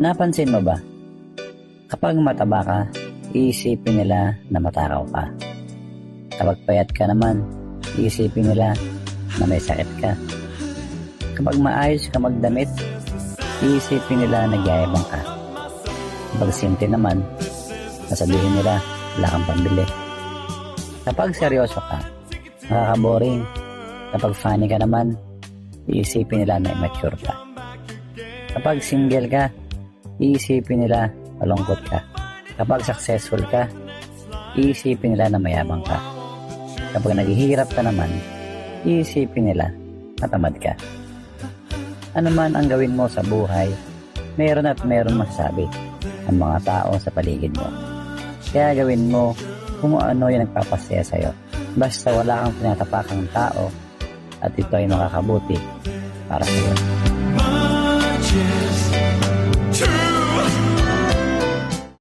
Napansin mo ba? Kapag mataba ka, iisipin nila na matakaw ka. Kapag payat ka naman, iisipin nila na may sakit ka. Kapag maayos ka magdamit, iisipin nila na nagyayabang ka. Kapag simple naman, sasabihin nila wala kang pambili. Kapag seryoso ka, nakaka-boring. Kapag funny ka naman, iisipin nila na immature ka. Kapag single ka, iisipin nila malungkot ka. Kapag successful ka, iisipin nila na mayabang ka. Kapag naghihirap ka naman, iisipin nila na tamad ka. Ano man ang gawin mo sa buhay, meron at meron masasabi ang mga tao sa paligid mo. Kaya gawin mo kung ano yung nagpapasaya sa'yo. Basta wala kang tinatapakang tao at ito ay makakabuti para sa'yo.